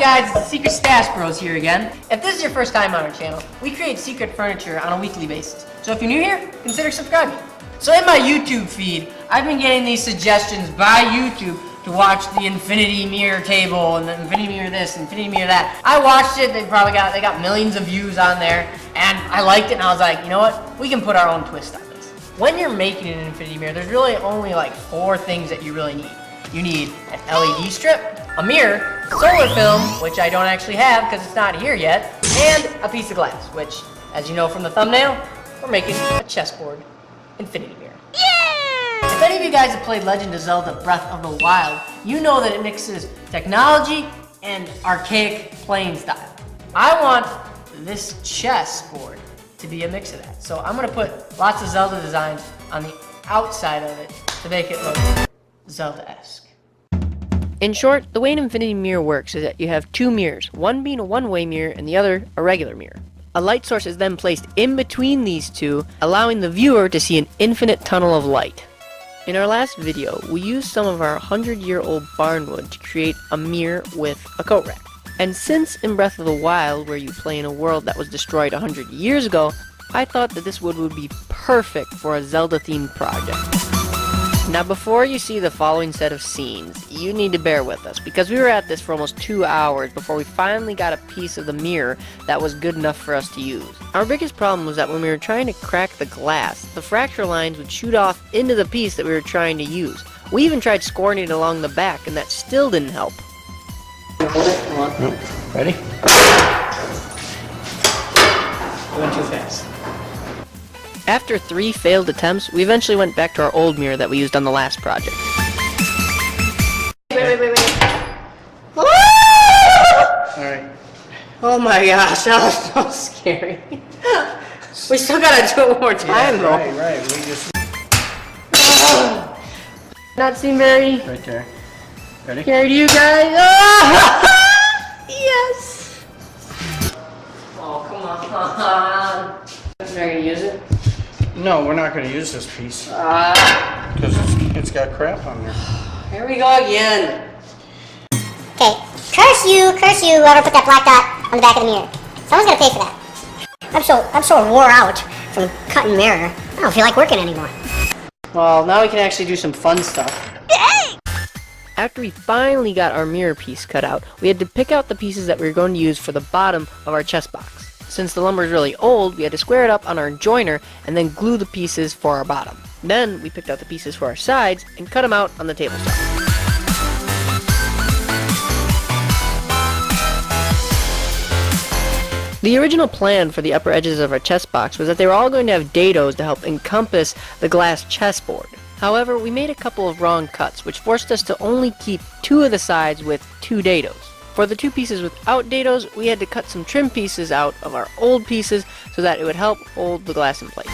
guys? It's the Secret Stash Bros here again. If this is your first time on our channel, we create secret furniture on a weekly basis. So if you're new here, consider subscribing. So in my YouTube feed, I've been getting these suggestions by YouTube to watch the infinity mirror table and the infinity mirror this, infinity mirror that. I watched it, they got millions of views on there, and I liked it and I was like, you know what? We can put our own twist on this. When you're making an infinity mirror, there's really only like 4 things that you really need. You need an LED strip, a mirror, solar film, which I don't actually have because it's not here yet, and a piece of glass, which, as you know from the thumbnail, we're making a chessboard infinity mirror. Yeah! If any of you guys have played Legend of Zelda Breath of the Wild, you know that it mixes technology and archaic playing style. I want this chessboard to be a mix of that. So I'm gonna put lots of Zelda designs on the outside of it to make it look Zelda-esque. In short, the way an infinity mirror works is that you have 2 mirrors, one being a one-way mirror and the other a regular mirror. A light source is then placed in between these two, allowing the viewer to see an infinite tunnel of light. In our last video, we used some of our 100-year-old barnwood to create a mirror with a coat rack. And since in Breath of the Wild, where you play in a world that was destroyed 100 years ago, I thought that this wood would be perfect for a Zelda-themed project. Now before you see the following set of scenes, you need to bear with us, because we were at this for almost 2 hours before we finally got a piece of the mirror that was good enough for us to use. Our biggest problem was that when we were trying to crack the glass, the fracture lines would shoot off into the piece that we were trying to use. We even tried scoring it along the back, and that still didn't help. Hold it, come on. Ready? We went too fast. After 3 failed attempts, we eventually went back to our old mirror that we used on the last project. Wait. Alright. Oh my gosh, that was so scary. We still gotta do it one more time though. Right. We just... Not seem very Right there. Ready? scary to you guys. Oh! Yes! Oh, come on. Are you gonna use it? No, we're not going to use this piece. Because it's got crap on there. Here we go again. Okay, curse you, whoever put that black dot on the back of the mirror. Someone's gonna pay for that. I'm so wore out from cutting mirror. I don't feel like working anymore. Well, now we can actually do some fun stuff. After we finally got our mirror piece cut out, we had to pick out the pieces that we were going to use for the bottom of our chest box. Since the lumber is really old, we had to square it up on our joiner and then glue the pieces for our bottom. Then we picked out the pieces for our sides and cut them out on the table saw. The original plan for the upper edges of our chest box was that they were all going to have dados to help encompass the glass chessboard. However, we made a couple of wrong cuts, which forced us to only keep 2 of the sides with 2 dados. For the 2 pieces without dados, we had to cut some trim pieces out of our old pieces so that it would help hold the glass in place.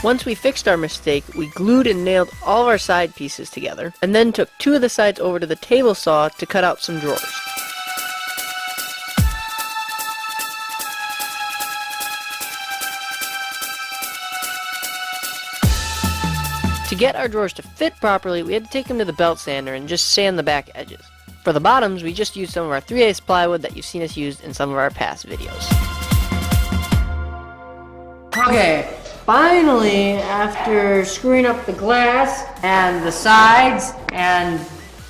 Once we fixed our mistake, we glued and nailed all of our side pieces together, and then took 2 of the sides over to the table saw to cut out some drawers. To get our drawers to fit properly, we had to take them to the belt sander and just sand the back edges. For the bottoms, we just used some of our 3/8 plywood that you've seen us use in some of our past videos. Okay, finally, after screwing up the glass and the sides and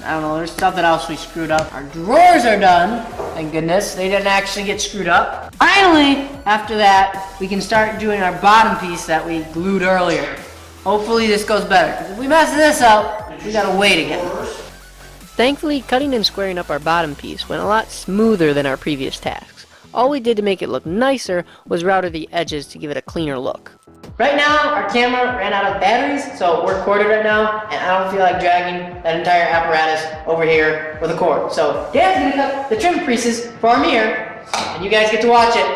I don't know, there's something else we screwed up. Our drawers are done, thank goodness. They didn't actually get screwed up. Finally, after that, we can start doing our bottom piece that we glued earlier. Hopefully this goes better, because if we mess this up, we gotta wait again. Thankfully, cutting and squaring up our bottom piece went a lot smoother than our previous tasks. All we did to make it look nicer was router the edges to give it a cleaner look. Right now, our camera ran out of batteries, so we're corded right now, and I don't feel like dragging that entire apparatus over here with a cord. So Dad's gonna cut the trim pieces for our mirror, and you guys get to watch it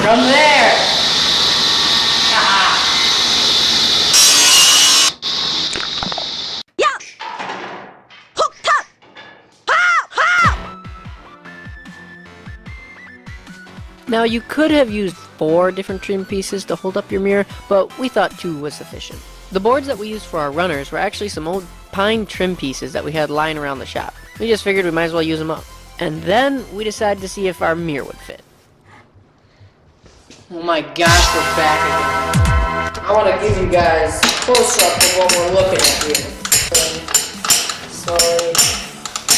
from there. Now you could have used 4 different trim pieces to hold up your mirror, but we thought 2 was sufficient. The boards that we used for our runners were actually some old pine trim pieces that we had lying around the shop. We just figured we might as well use them up. And then we decided to see if our mirror would fit. Oh my gosh, we're back again. I want to give you guys a close-up of what we're looking at here. Slowly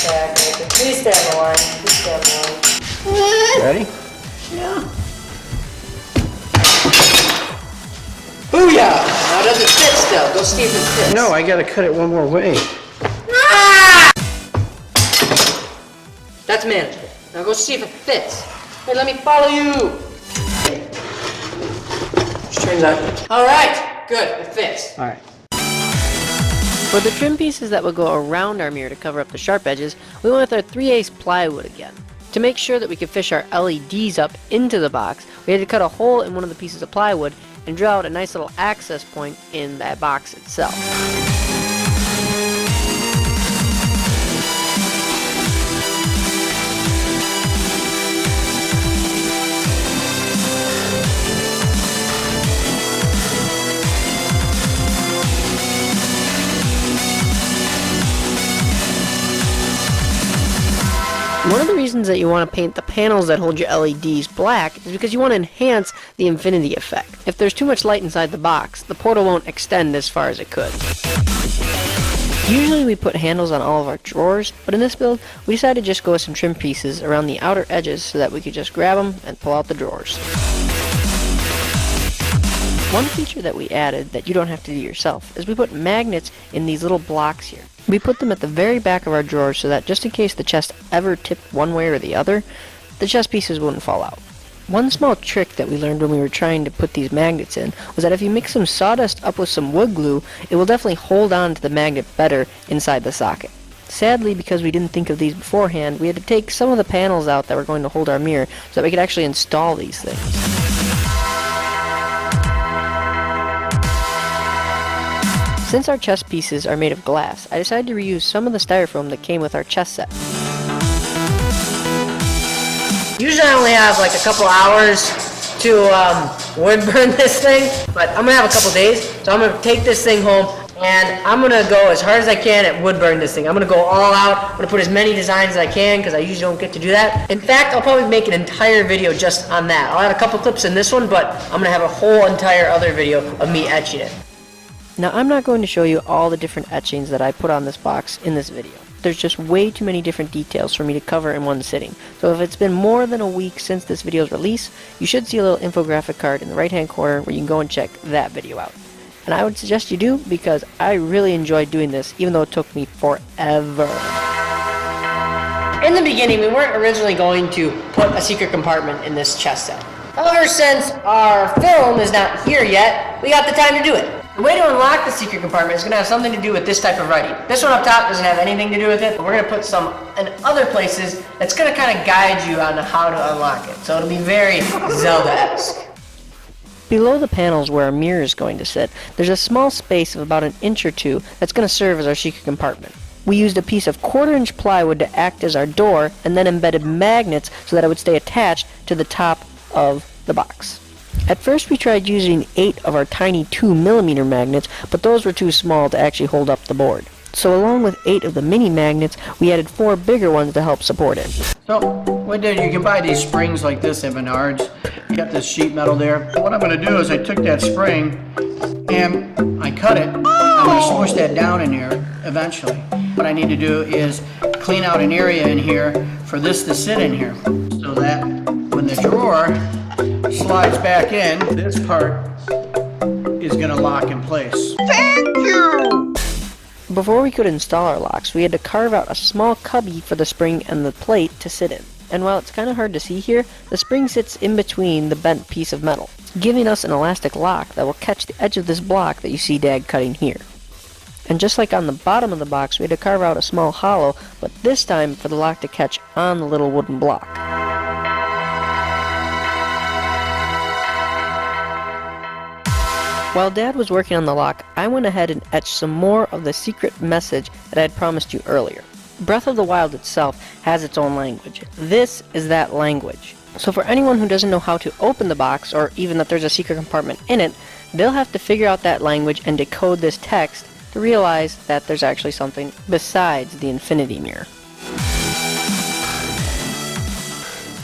back. Please stay on the line. Please stay on the line. Ready? Yeah. Booyah! Now does it fit still? Go see if it fits. No, I gotta cut it one more way. That's manageable. Now go see if it fits. Hey, let me follow you. Just turn that. All right, good. It fits. All right. For the trim pieces that would go around our mirror to cover up the sharp edges, we went with our 3/8 plywood again. To make sure that we could fish our LEDs up into the box, we had to cut a hole in one of the pieces of plywood and drill out a nice little access point in that box itself. One of the reasons that you want to paint the panels that hold your LEDs black is because you want to enhance the infinity effect. If there's too much light inside the box, the portal won't extend as far as it could. Usually we put handles on all of our drawers, but in this build, we decided to just go with some trim pieces around the outer edges so that we could just grab them and pull out the drawers. One feature that we added that you don't have to do yourself is we put magnets in these little blocks here. We put them at the very back of our drawers so that just in case the chest ever tipped one way or the other, the chest pieces wouldn't fall out. One small trick that we learned when we were trying to put these magnets in was that if you mix some sawdust up with some wood glue, it will definitely hold on to the magnet better inside the socket. Sadly, because we didn't think of these beforehand, we had to take some of the panels out that were going to hold our mirror so that we could actually install these things. Since our chest pieces are made of glass, I decided to reuse some of the styrofoam that came with our chest set. Usually I only have like a couple hours to wood burn this thing, but I'm gonna have a couple days, so I'm gonna take this thing home and I'm gonna go as hard as I can at wood burn this thing. I'm gonna go all out. I'm gonna put as many designs as I can because I usually don't get to do that. In fact, I'll probably make an entire video just on that. I'll add a couple clips in this one, but I'm gonna have a whole entire other video of me etching it. Now, I'm not going to show you all the different etchings that I put on this box in this video. There's just way too many different details for me to cover in one sitting. So if it's been more than a week since this video's release, you should see a little infographic card in the right hand corner where you can go and check that video out. And I would suggest you do because I really enjoyed doing this even though it took me forever. In the beginning, we weren't originally going to put a secret compartment in this chest set. However, since our film is not here yet, we got the time to do it. The way to unlock the secret compartment is going to have something to do with this type of writing. This one up top doesn't have anything to do with it, but we're going to put some in other places that's going to kind of guide you on how to unlock it. So it'll be very Zelda-esque. Below the panels where our mirror is going to sit, there's a small space of about 1 inch or 2 that's going to serve as our secret compartment. We used a piece of 1/4 inch plywood to act as our door and then embedded magnets so that it would stay attached to the top of the box. At first we tried using 8 of our tiny 2mm magnets, but those were too small to actually hold up the board. So along with 8 of the mini magnets, we added 4 bigger ones to help support it. So, what did you can buy these springs like this at Menards. You got this sheet metal there. What I'm going to do is I took that spring and I cut it. I'm going to smush that down in here eventually. What I need to do is clean out an area in here for this to sit in here so that when the drawer slides back in, this part is going to lock in place. Thank you! Before we could install our locks, we had to carve out a small cubby for the spring and the plate to sit in. And while it's kind of hard to see here, the spring sits in between the bent piece of metal, giving us an elastic lock that will catch the edge of this block that you see Dad cutting here. And just like on the bottom of the box, we had to carve out a small hollow, but this time for the lock to catch on the little wooden block. While Dad was working on the lock, I went ahead and etched some more of the secret message that I had promised you earlier. Breath of the Wild itself has its own language. This is that language. So for anyone who doesn't know how to open the box, or even that there's a secret compartment in it, they'll have to figure out that language and decode this text to realize that there's actually something besides the infinity mirror.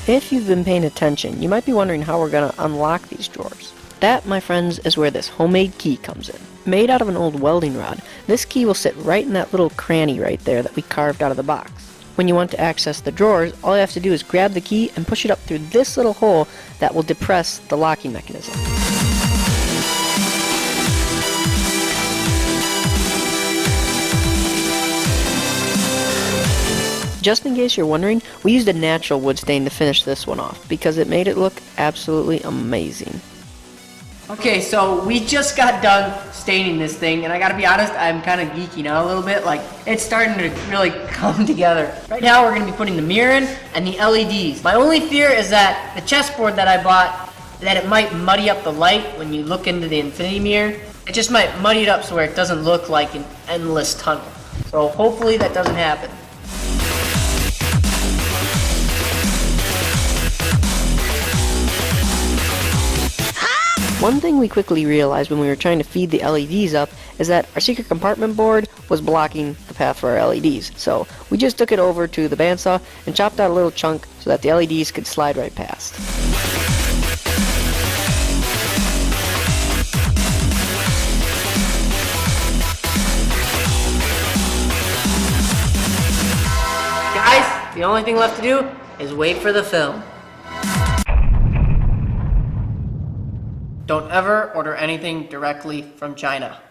If you've been paying attention, you might be wondering how we're going to unlock these drawers. That, my friends, is where this homemade key comes in. Made out of an old welding rod, this key will sit right in that little cranny right there that we carved out of the box. When you want to access the drawers, all you have to do is grab the key and push it up through this little hole that will depress the locking mechanism. Just in case you're wondering, we used a natural wood stain to finish this one off because it made it look absolutely amazing. Okay, so we just got done staining this thing, and I gotta be honest, I'm kind of geeking out a little bit. Like, it's starting to really come together. Right now, we're gonna be putting the mirror in and the LEDs. My only fear is that the chessboard that I bought, that it might muddy up the light when you look into the infinity mirror. It just might muddy it up so where it doesn't look like an endless tunnel. So hopefully that doesn't happen. One thing we quickly realized when we were trying to feed the LEDs up is that our secret compartment board was blocking the path for our LEDs. So we just took it over to the bandsaw and chopped out a little chunk so that the LEDs could slide right past. Guys, the only thing left to do is wait for the film. Don't ever order anything directly from China.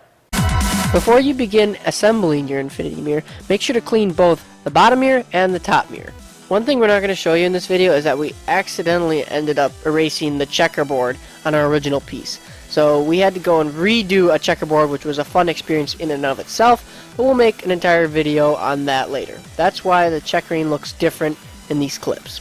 Before you begin assembling your infinity mirror, make sure to clean both the bottom mirror and the top mirror. One thing we're not going to show you in this video is that we accidentally ended up erasing the checkerboard on our original piece. So we had to go and redo a checkerboard, which was a fun experience in and of itself, but we'll make an entire video on that later. That's why the checkering looks different in these clips.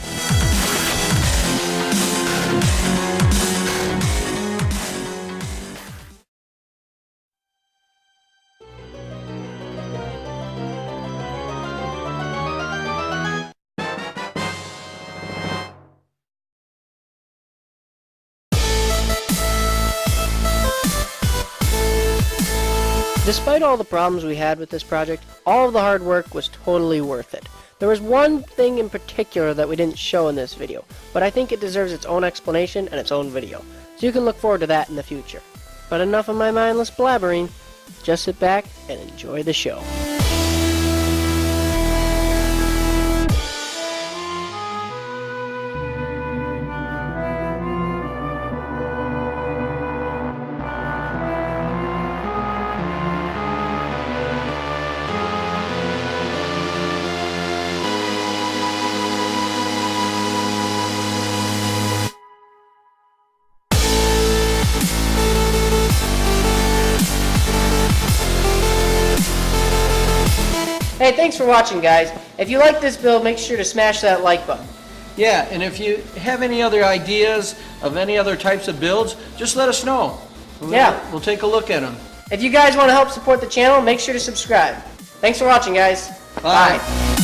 Despite all the problems we had with this project, all of the hard work was totally worth it. There was one thing in particular that we didn't show in this video, but I think it deserves its own explanation and its own video, so you can look forward to that in the future. But enough of my mindless blabbering, just sit back and enjoy the show. Hey, thanks for watching, guys. If you like this build, make sure to smash that like button. Yeah, and if you have any other ideas of any other types of builds, just let us know. We'll take a look at them. If you guys want to help support the channel, make sure to subscribe. Thanks for watching, guys. Bye.